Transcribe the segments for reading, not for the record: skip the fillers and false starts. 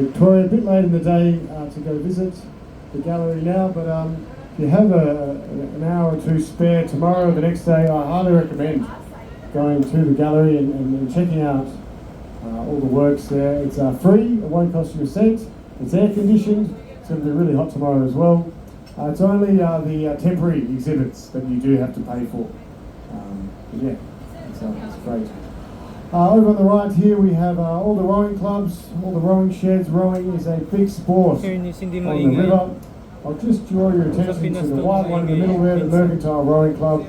Victoria. A bit late in the day to go visit the gallery now, but if you have an hour or two spare tomorrow or the next day, I highly recommend going to the gallery and checking out all the works there. It's free, it won't cost you a cent, it's air conditioned, it's going to be really hot tomorrow as well. It's only the temporary exhibits that you do have to pay for. Yeah, it's great. Over on the right here we have all the rowing clubs, all the rowing sheds. Rowing is a big sport on the river. I'll just draw your attention to the white one in the middle there, the Mercantile Rowing Club.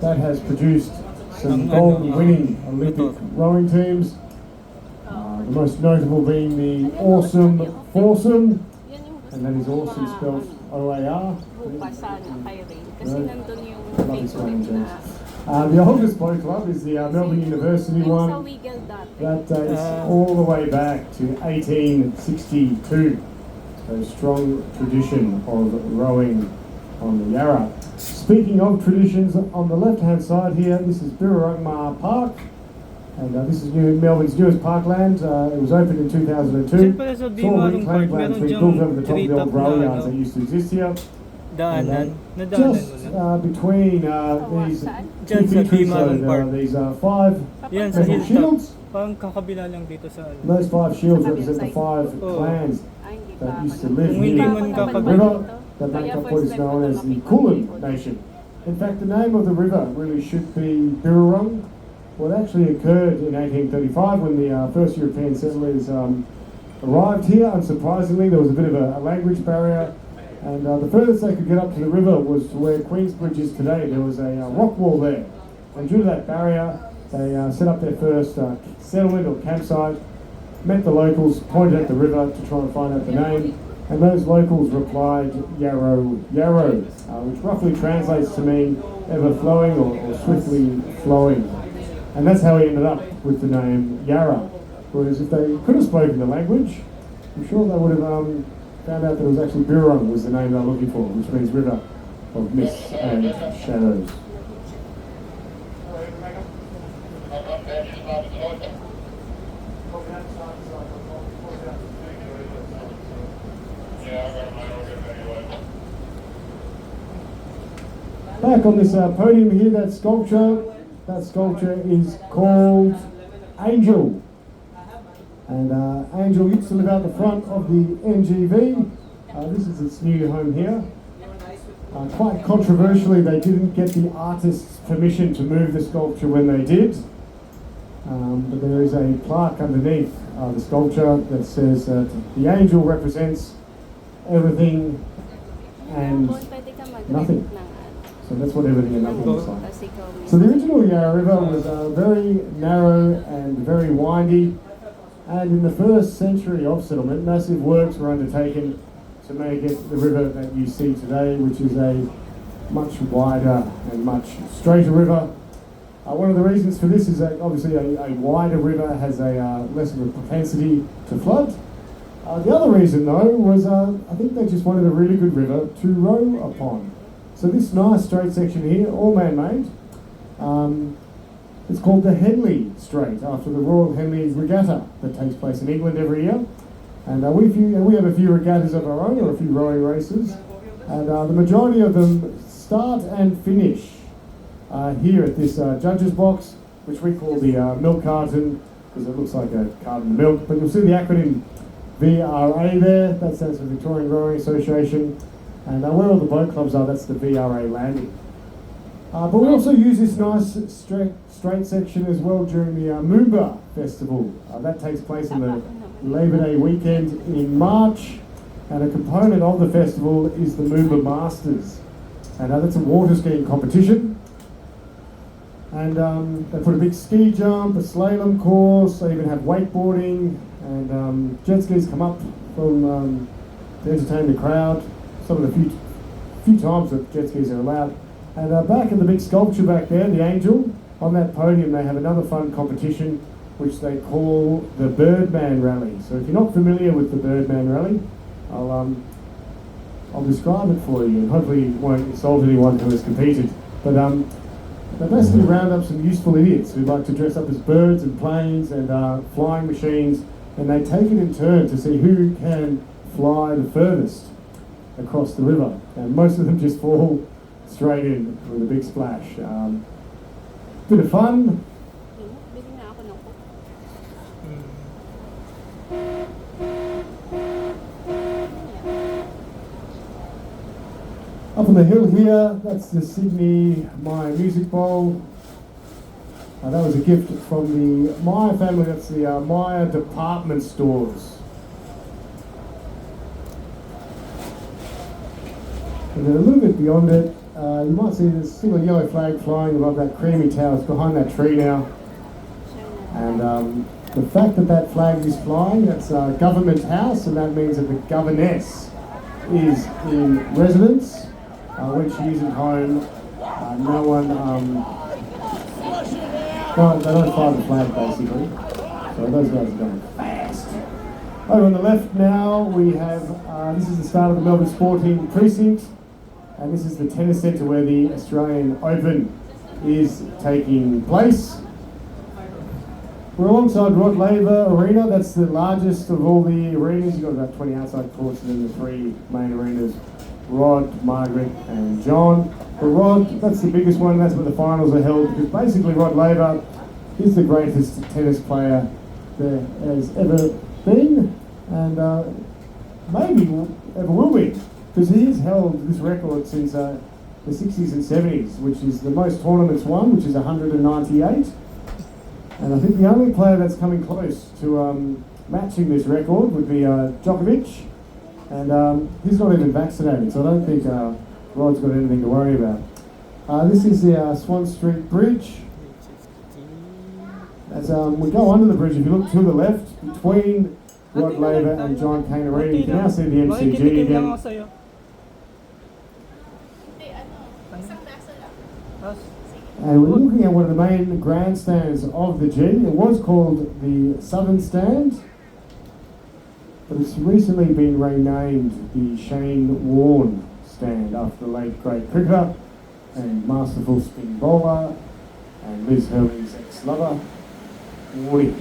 That has produced some gold-winning Olympic rowing teams. The most notable being the Awesome Foursome, and that is awesome spelled O-A-R. The oldest boat club is the Melbourne University one. That dates all the way back to 1862. So a strong tradition of rowing on the Yarra. Speaking of traditions, on the left-hand side here, this is Birrarungma Park. And this is Melbourne's newest parkland. It was opened in 2002. It's all reclaimed land. It's been built over the top of the old rail yards that used to exist here. And, just between these two features, so these 5 metal shields. Those 5 shields represent the 5 clans that used to live here on the river that make up what is known as the Kulin Nation. In fact, the name of the river really should be Birrarung. What actually occurred in 1835 when the first European settlers arrived here. Unsurprisingly, there was a bit of a language barrier, and the furthest they could get up to the river was to where Queensbridge is today. There was a rock wall there, and due to that barrier, they set up their first settlement or campsite, met the locals, pointed at the river to try and find out the name, and those locals replied Yarrow, which roughly translates to mean ever-flowing or swiftly flowing. And that's how he ended up with the name Yarra. Whereas if they could have spoken the language, I'm sure they would have found out that it was actually Birrarung was the name they were looking for, which means river of mists and shadows. Back on this podium here, that sculpture is called Angel. And Angel used to live out the front of the NGV. This is its new home here. Quite controversially, they didn't get the artist's permission to move the sculpture when they did. But there is a plaque underneath the sculpture that says that the angel represents everything and nothing. So that's what everything and nothing looks like. So the original Yarra River was very narrow and very windy, and in the first century of settlement, massive works were undertaken to make it the river that you see today, which is a much wider and much straighter river. One of the reasons for this is that obviously a wider river has a less of a propensity to flood. The other reason though was I think they just wanted a really good river to row upon. So this nice straight section here, all man-made, it's called the Henley Strait, after the Royal Henley Regatta that takes place in England every year. And we have a few regattas of our own, or a few rowing races, and the majority of them start and finish here at this judges box, which we call the milk carton, because it looks like a carton of milk. But you'll see the acronym VRA there, that stands for Victorian Rowing Association. And where all the boat clubs are, that's the VRA landing. But we also use this nice straight section as well during the Moomba Festival. That takes place on the Labor Day weekend in March. And a component of the festival is the Moomba Masters. And that's a water skiing competition. And they put a big ski jump, a slalom course, they even have wakeboarding, and jet skis come up from to entertain the crowd. Some of the few times that jet skis are allowed. And back in the big sculpture back there, the angel, on that podium they have another fun competition which they call the Birdman Rally. So if you're not familiar with the Birdman Rally, I'll describe it for you, and hopefully it won't insult anyone who has competed. But they basically round up some useful idiots who like to dress up as birds and planes and flying machines and they take it in turn to see who can fly the furthest across the river. And most of them just fall straight in with a big splash. Bit of fun. Up on the hill here, that's the Sydney Maya Music Bowl. That was a gift from the Maya family. That's the Maya department stores. And then a little bit beyond it, you might see there's still a yellow flag flying above that creamy tower. It's behind that tree now. And the fact that that flag is flying, that's a government house, and that means that the governess is in residence. When she isn't home, no one, they don't fly the flag basically. So those guys are going fast. Over on the left now we have, this is the start of the Melbourne Sporting Precinct, and this is the tennis centre where the Australian Open is taking place. We're alongside Rod Laver Arena. That's the largest of all the arenas. You've got about 20 outside courts and then the three main arenas. Rod, Margaret and John. For Rod, that's the biggest one, that's where the finals are held, because basically Rod Laver is the greatest tennis player there has ever been, and maybe ever will be, because he has held this record since the 60s and 70s, which is the most tournaments won, which is 198, and I think the only player that's coming close to matching this record would be Djokovic. And he's not even vaccinated, so I don't think Rod's got anything to worry about. This is the Swan Street Bridge. As we go under the bridge, if you look to the left, between Rod Laver and John Cain Arena, you can now see the MCG again. And we're looking at one of the main grandstands of the G. It was called the Southern Stand, but it's recently been renamed the Shane Warne Stand after the late great cricketer and masterful spin bowler and Liz Hurley's ex-lover, Warnie.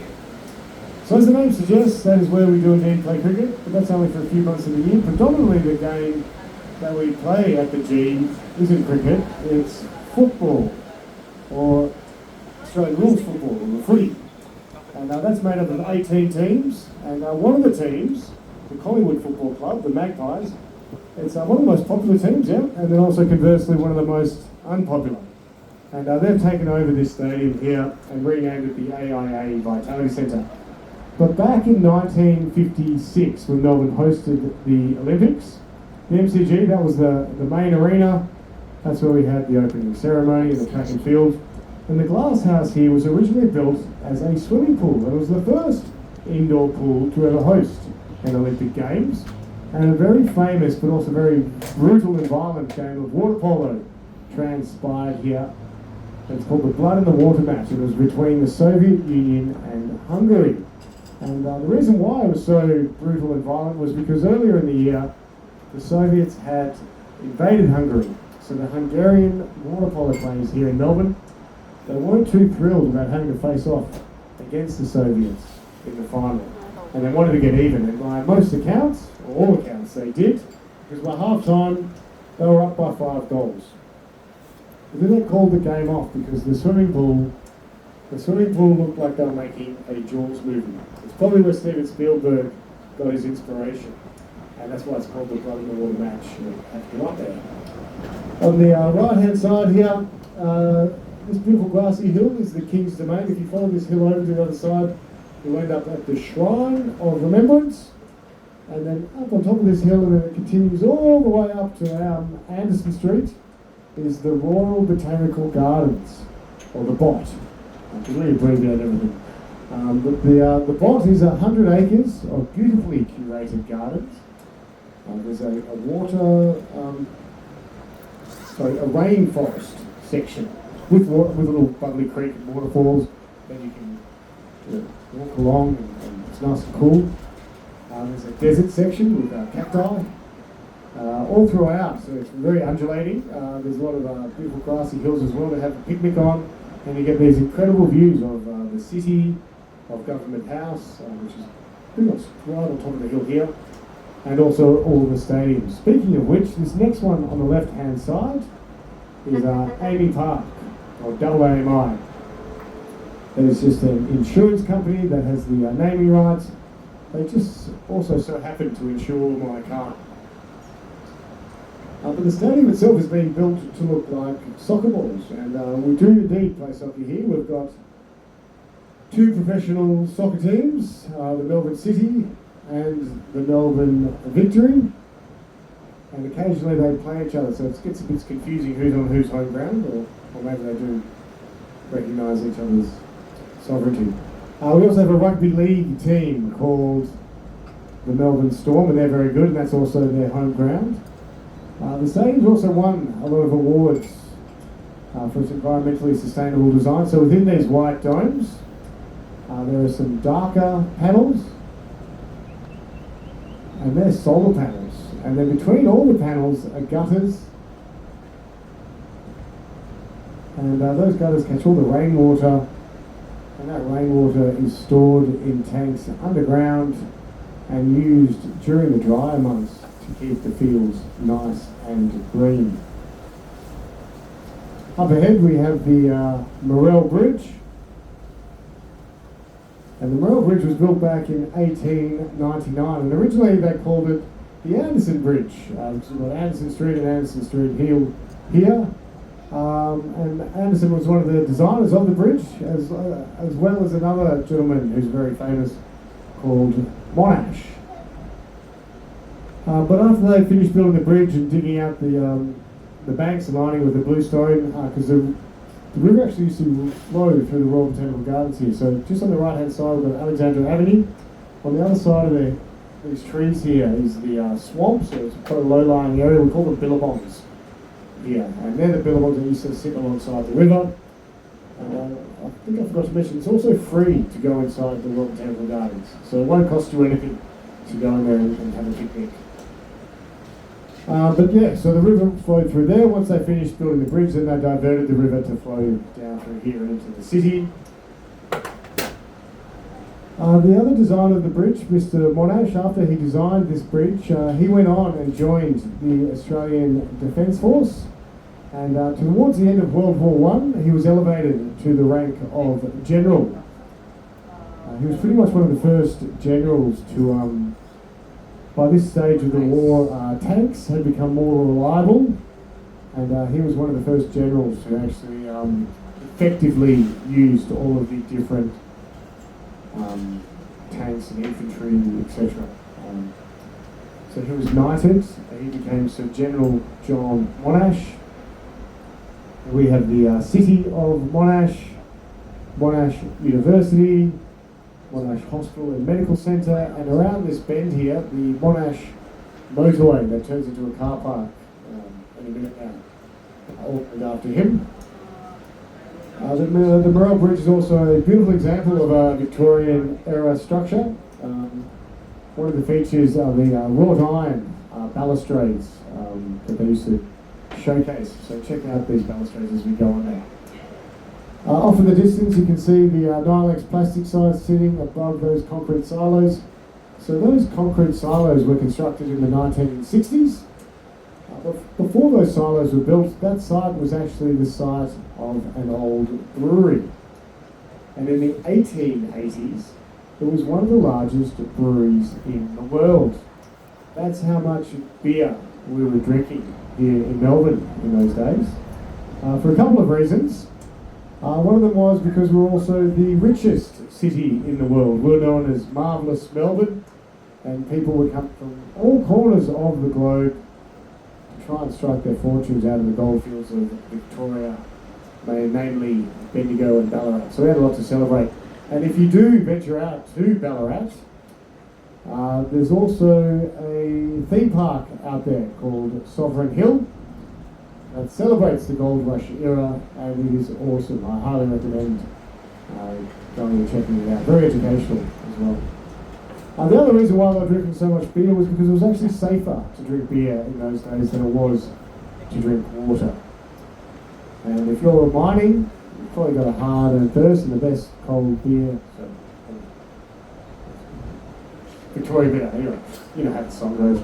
So as the name suggests, that is where we do indeed play cricket, but that's only for a few months of the year. Predominantly the game that we play at the G isn't cricket, it's football, or Australian rules football, or the footy. And that's made up of 18 teams, and one of the teams, the Collingwood Football Club, the Magpies, it's one of the most popular teams, yeah, and then also conversely one of the most unpopular. And they've taken over this stadium here and renamed it the AIA Vitality Centre. But back in 1956, when Melbourne hosted the Olympics, the MCG, that was the main arena. That's where we had the opening ceremony and the track and field. And the glass house here was originally built as a swimming pool. It was the first indoor pool to ever host an Olympic Games. And a very famous but also very brutal and violent game of water polo transpired here. It's called the Blood in the Water match. It was between the Soviet Union and Hungary. And the reason why it was so brutal and violent was because earlier in the year, the Soviets had invaded Hungary. So the Hungarian water polo players here in Melbourne, they weren't too thrilled about having to face off against the Soviets in the final. And they wanted to get even. And by most accounts, or all accounts, they did. Because by half-time, they were up by 5 goals. But then they called the game off because the swimming pool looked like they were making a Jaws movie. It's probably where Steven Spielberg got his inspiration. And that's why it's called the Blood in the Water match. You have to go up there. On the right-hand side here, this beautiful grassy hill is the King's Domain. If you follow this hill over to the other side, you'll end up at the Shrine of Remembrance. And then up on top of this hill, and then it continues all the way up to Anderson Street, is the Royal Botanical Gardens, or the BOT. I can really abbreviate everything. But the BOT is 100 acres of beautifully curated gardens. There's a rainforest section with a little bubbly creek and waterfalls that you can walk along, and it's nice and cool. There's a desert section with cacti all throughout, so it's very undulating. There's a lot of beautiful grassy hills as well to have a picnic on, and you get these incredible views of the city, of Government House, which is pretty much right on top of the hill here, and also all the stadiums. Speaking of which, this next one on the left-hand side is Amy Park, or AAMI. That is just an insurance company that has the naming rights. They just also so happen to insure my car. But the stadium itself has been built to look like soccer balls, and we do indeed play soccer here. We've got 2 professional soccer teams, the Melbourne City and the Melbourne Victory, and occasionally they play each other, so it gets a bit confusing who's on whose home ground, or maybe they do recognise each other's sovereignty. We also have a rugby league team called the Melbourne Storm, and they're very good, and that's also their home ground. The stadium's also won a lot of awards for its environmentally sustainable design. So within these white domes, there are some darker panels, and they're solar panels. And then between all the panels are gutters, and those gutters catch all the rainwater, and that rainwater is stored in tanks underground and used during the drier months to keep the fields nice and green. Up ahead we have the Morell Bridge, and the Morell Bridge was built back in 1899, and originally they called it the Anderson Bridge, which is got Anderson Street and Anderson Street Hill here, and Anderson was one of the designers of the bridge, as well as another gentleman who's very famous called Monash. But after they finished building the bridge and digging out the banks and lining with the bluestone, because the river actually used to flow through the Royal Botanical Gardens here. So just on the right hand side we've got Alexandra Avenue. On the other side of these trees here is the swamp, so it's quite a low-lying area. We call them billabongs here, and they're the billabongs that used to sit alongside the river. And I think I forgot to mention, it's also free to go inside the Royal Botanical Gardens, so it won't cost you anything to go in there and have a picnic. But yeah, so the river flowed through there. Once they finished building the bridge, then they diverted the river to flow down through here and into the city. The other designer of the bridge, Mr. Monash, after he designed this bridge, he went on and joined the Australian Defence Force, and towards the end of World War I, he was elevated to the rank of general. He was pretty much one of the first generals to by this stage of the war, tanks had become more reliable, and he was one of the first generals who actually effectively used all of the different tanks and infantry, etc. So he was knighted, he became Sir General John Monash. We have the city of Monash, Monash University, Monash Hospital and Medical Centre, and around this bend here, the Monash motorway that turns into a car park in a minute now, all named after him. The Morell Bridge is also a beautiful example of a Victorian era structure. One of the features are the wrought iron balustrades that they used to showcase. So check out these balustrades as we go on there. Off in the distance you can see the Nylex plastic sites sitting above those concrete silos. So those concrete silos were constructed in the 1960s. Before those silos were built, that site was actually the site of an old brewery. And in the 1880s, it was one of the largest breweries in the world. That's how much beer we were drinking here in Melbourne in those days. For a couple of reasons. One of them was because we're also the richest city in the world. We're known as Marvellous Melbourne, and people would come from all corners of the globe to try and strike their fortunes out of the goldfields of Victoria, namely Bendigo and Ballarat. So we had a lot to celebrate. And if you do venture out to Ballarat, there's also a theme park out there called Sovereign Hill that celebrates the Gold Rush era, and it is awesome. I highly recommend going and checking it out. Very educational as well. The other reason why they were drinking so much beer was because it was actually safer to drink beer in those days than it was to drink water. And if you're mining, you've probably got a hard and thirst and the best cold beer. So, Victoria Bitter. Anyway, you know how the song goes.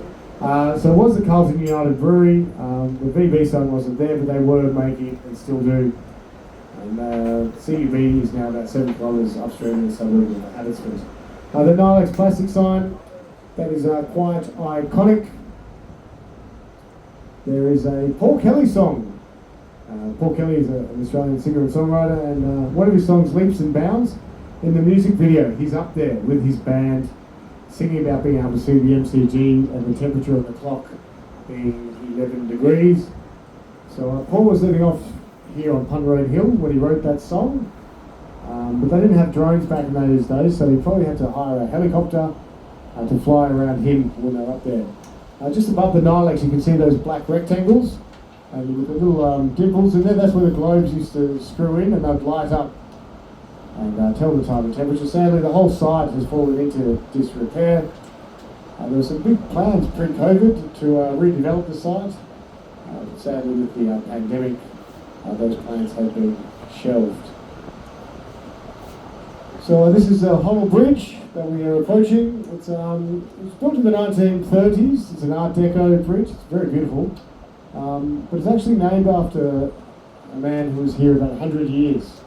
So it was the Carlton United Brewery. The VB song wasn't there, but they were making it and still do. And CUB is now about 7 kilometres upstream in the suburb of Abbotsford. The Nilex plastic sign, that is quite iconic. There is a Paul Kelly song. Paul Kelly is an Australian singer and songwriter, and one of his songs, Leaps and Bounds, in the music video, he's up there with his band singing about being able to see the MCG and the temperature of the clock being 11 degrees. So Paul was living off here on Punt Road Hill when he wrote that song, but they didn't have drones back in those days, so he probably had to hire a helicopter to fly around him when they were up there. Just above the Nilex you can see those black rectangles, and with the little dimples in there, that's where the globes used to screw in and they'd light up and tell the time and temperature. Sadly, the whole site has fallen into disrepair. There were some big plans pre-COVID to redevelop the site. But sadly, with the pandemic, those plans have been shelved. So this is Hoddle Bridge that we are approaching. It was built in the 1930s. It's an Art Deco bridge. It's very beautiful. But it's actually named after a man who was here about 100 years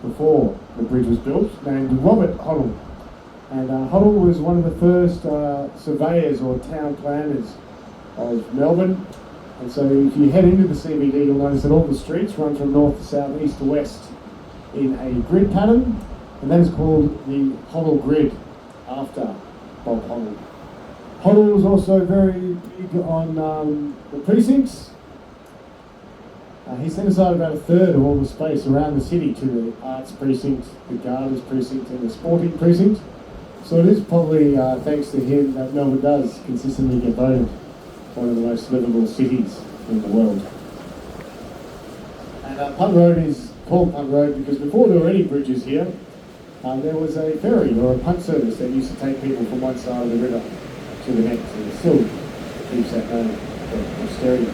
before the bridge was built, named Robert Hoddle. And Hoddle was one of the first surveyors or town planners of Melbourne. And so if you head into the CBD, you'll notice that all the streets run from north to south, east to west in a grid pattern, and that is called the Hoddle Grid, after Bob Hoddle. Hoddle was also very big on the precincts. He set aside about a third of all the space around the city to the arts precinct, the gardens precinct and the sporting precinct. So it is probably thanks to him that Melbourne does consistently get voted one of the most livable cities in the world. And Punt Road is called Punt Road because before there were any bridges here, there was a ferry or a punt service that used to take people from one side of the river to the next, and it still keeps that name for posterity.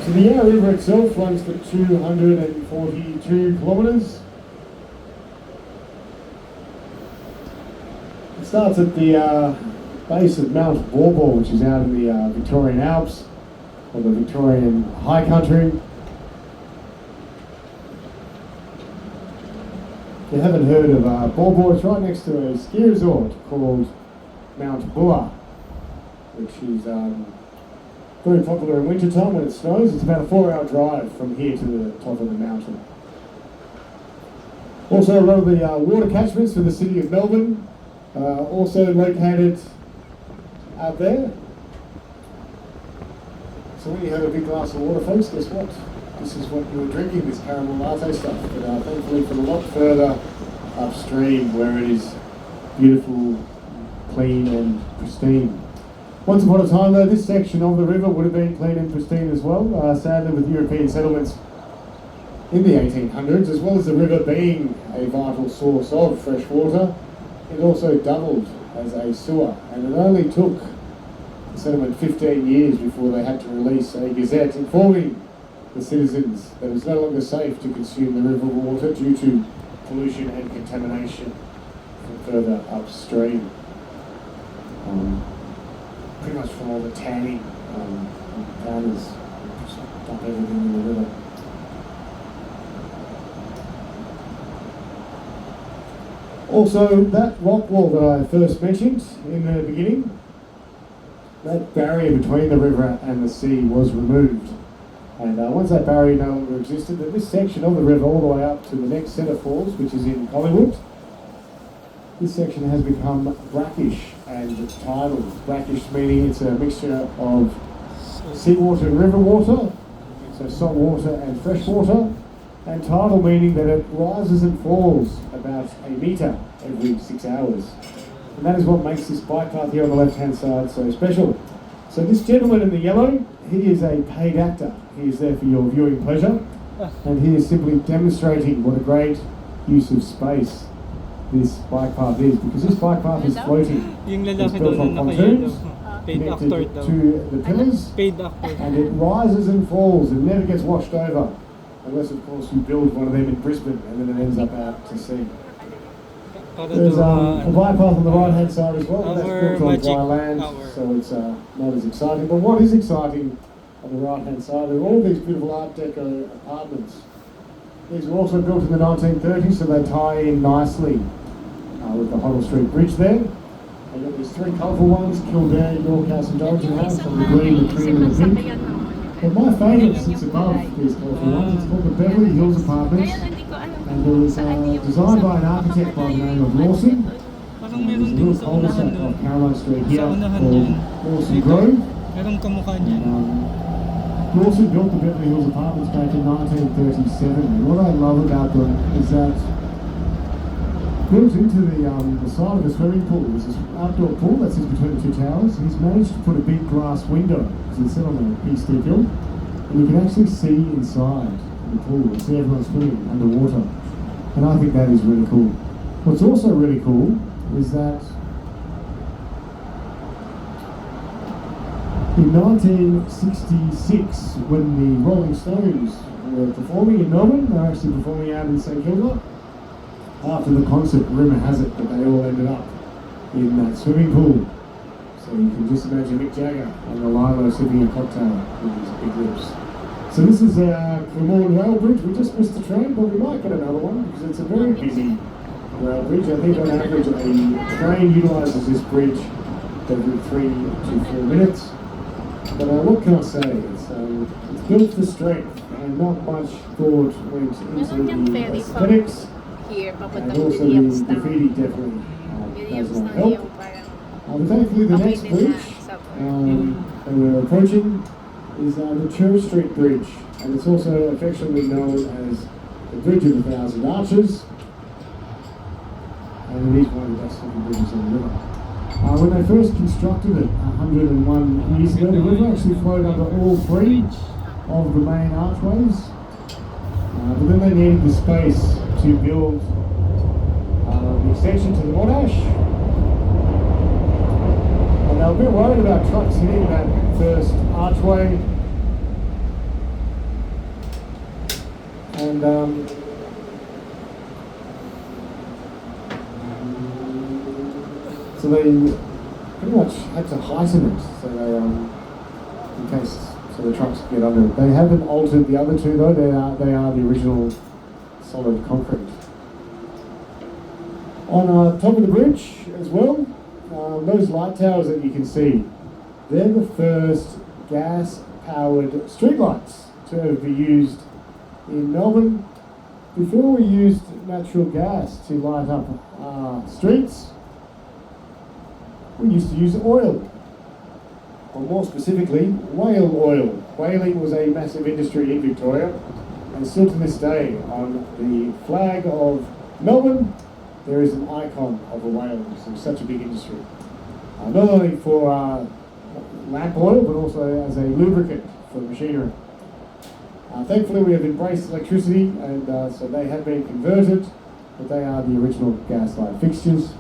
So the Yarra River itself runs for 242 kilometres. It starts at the base of Mount Borbor, which is out in the Victorian Alps, or the Victorian High Country. If you haven't heard of Borbor, it's right next to a ski resort called Mount Buller, which is very popular in winter time when it snows. It's about a 4-hour drive from here to the top of the mountain. Also, a lot of the water catchments for the city of Melbourne also located out there. So when you have a big glass of water, folks, guess what? This is what you're drinking, this caramel latte stuff. But thankfully from a lot further upstream where it is beautiful, clean and pristine. Once upon a time though, this section of the river would have been clean and pristine as well. Sadly, with European settlements in the 1800s, as well as the river being a vital source of fresh water, it also doubled as a sewer, and it only took the settlement 15 years before they had to release a gazette informing the citizens that it was no longer safe to consume the river water due to pollution and contamination from further upstream. Pretty much from all the tanning pounders dump everything in the river. Also, that rock wall that I first mentioned in the beginning, that barrier between the river and the sea was removed. And once that barrier no longer existed, then this section of the river all the way up to the next set of falls, which is in Collingwood, this section has become brackish and tidal. Brackish meaning it's a mixture of seawater and river water, so salt water and fresh water, and tidal meaning that it rises and falls about a metre every 6 hours. And that is what makes this bike path here on the left-hand side so special. So this gentleman in the yellow, he is a paid actor. He is there for your viewing pleasure, and he is simply demonstrating what a great use of space this bike path is, because this bike path is floating. It's built on pontoons, connected to the pillars, and it rises and falls and never gets washed over, unless of course you build one of them in Brisbane and then it ends up out to sea. There's a bypass on the right hand side as well, but that's built on dry land, hour. so it's not as exciting. But what is exciting on the right hand side are all these beautiful Art Deco apartments. These were also built in the 1930s, so they tie in nicely with the Hoddle Street Bridge there. They've got these three colourful ones, Kildare, York House and Dorrington House, on the green, the cream and the pink. But my favourite sits above these colourful ones. It's called the Beverly Hills Apartments, and it was designed by an architect by the name of Lawson. Parang There's a meron din little sa unahan cul-de-sac doon. off Caroline Street here Sa unahan called yan. Lawson Grove. Merong kamukha niyan. Lawson built the Beverly Hills Apartments back in 1937, and what I love about them is that built into the side of a swimming pool, there's this outdoor pool that sits between the two towers. He's managed to put a big glass window, because it's set on a big steep hill, and you can actually see inside the pool and see everyone swimming underwater. And I think that is really cool. What's also really cool is that in 1966, when the Rolling Stones were performing in Melbourne, they were actually performing out in St Kilda. After the concert, rumour has it that they all ended up in that swimming pool. So you can just imagine Mick Jagger and the Lilo sipping a cocktail with his big lips. So this is Cremorne Rail Bridge. We just missed the train, but we might get another one because it's a very busy rail bridge. I think on average a train utilises this bridge every 3 to 4 minutes. But what can I say? It's built for strength, and not much thought went into the aesthetics. Here, And also the graffiti definitely does not help. But thankfully the next bridge that we're approaching is the Church Street Bridge, and it's also affectionately known as the Bridge of 1,000 Arches, and it is one of the best looking bridges on the river. When they first constructed it 101 years ago, the river actually flowed under all three of the main archways, but then they needed the space to build the extension to the Monash, and they were a bit worried about trucks hitting that first archway, and so they pretty much had to heighten it, so they in case so the trucks could get under it. They haven't altered the other two though. They are the original solid concrete. On top of the bridge as well, those light towers that you can see, they're the first gas-powered streetlights to be used in Melbourne. Before we used natural gas to light up streets, we used to use oil, or more specifically, whale oil. Whaling was a massive industry in Victoria, and still to this day, on the flag of Melbourne, there is an icon of a whale. So it's such a big industry. Not only for lamp oil, but also as a lubricant for machinery. Thankfully, we have embraced electricity, and so they have been converted, but they are the original gas light fixtures.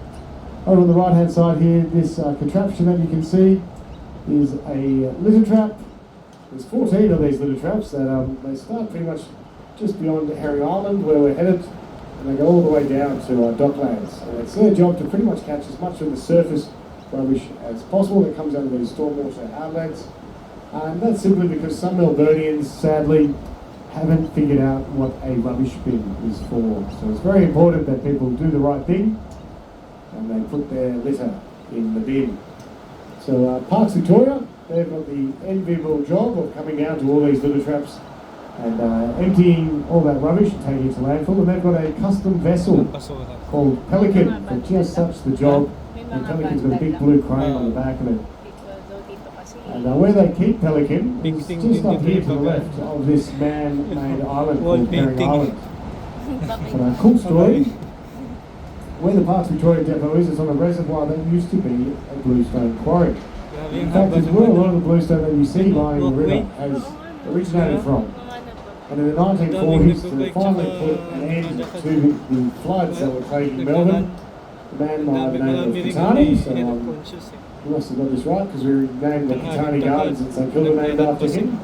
Over on the right-hand side here, this contraption that you can see is a litter trap. There's 14 of these litter traps that they start pretty much just beyond Herring Island, where we're headed, and they go all the way down to Docklands. And it's their job to pretty much catch as much of the surface rubbish as possible that comes out of these stormwater outlets. And that's simply because some Melburnians, sadly, haven't figured out what a rubbish bin is for. So it's very important that people do the right thing and they put their litter in the bin. So Parks Victoria, they've got the enviable job of coming down to all these litter traps and emptying all that rubbish and taking it to landfill. And they've got a custom vessel called Pelican that just such the job. And Pelican's got a big blue crane on the back of it. And where they keep Pelican is just up here to the left of this man-made island called Herring Island. But a cool story, where the Parks Victoria depot is, it's on a reservoir that used to be a bluestone quarry. In fact, it's where a lot of the bluestone that you see lying in the river has originated from. And in the 1940s, to finally put an end to the floods that were plaguing Melbourne, a man by the name of Kitani, so we must have got this right because we named the Kitani Gardens in St Kilda named after him.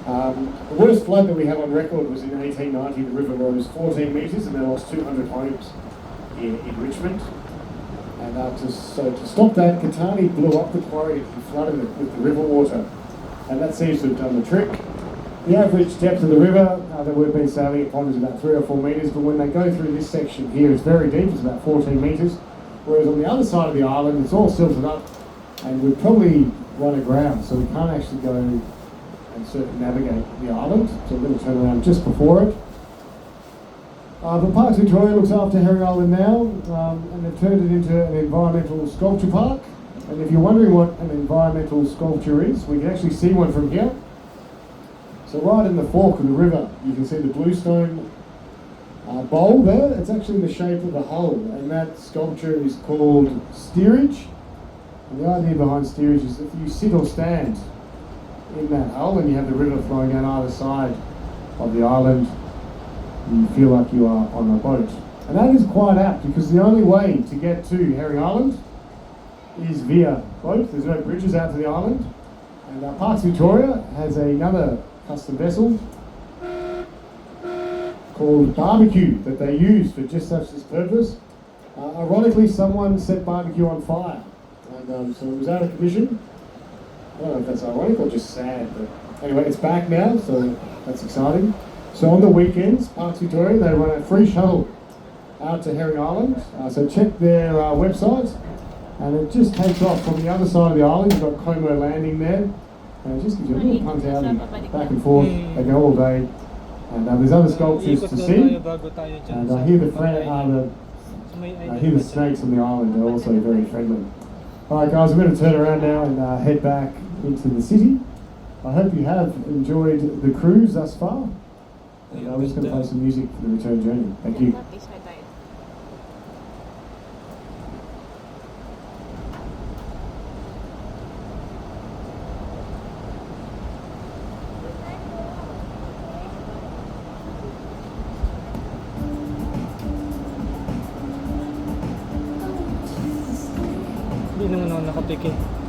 The worst flood that we have on record was in 1890. The river rose 14 metres and they lost 200 homes. in Richmond. And to stop that, Katani blew up the quarry and flooded it with the river water. And that seems to have done the trick. The average depth of the river that we've been sailing upon is about 3 or 4 metres, but when they go through this section here, it's very deep, it's about 14 metres. Whereas on the other side of the island, it's all silted up, and we'd probably run aground, so we can't actually go and circumnavigate the island. So we're going to turn around just before it. But Parks Victoria looks after Herring Island now, and they've turned it into an environmental sculpture park. And if you're wondering what an environmental sculpture is, we can actually see one from here. So right in the fork of the river, you can see the bluestone bowl there. It's actually in the shape of a hull, and that sculpture is called steerage. And the idea behind steerage is if you sit or stand in that hull and you have the river flowing down either side of the island, you feel like you are on a boat. And that is quite apt, because the only way to get to Herring Island is via boat. There's no bridges out to the island. And Parks Victoria has another custom vessel called Barbecue that they use for just such this purpose. Ironically, someone set Barbecue on fire, and so it was out of commission. I don't know if that's ironic or just sad, but anyway, it's back now, so that's exciting. So on the weekends, Parks Victoria, they run a free shuttle out to Herring Island. So check their website, and it just takes off from the other side of the island. You've got Como Landing there, and it just gives you a little punt out and back and forth. They go all day, and there's other sculptures to see. And I hear the snakes on the island are also very friendly. All right, guys, we're going to turn around now and head back into the city. I hope you have enjoyed the cruise thus far. And we're just going to play some music for the return journey. Thank you. Hindi naman ako nakapike.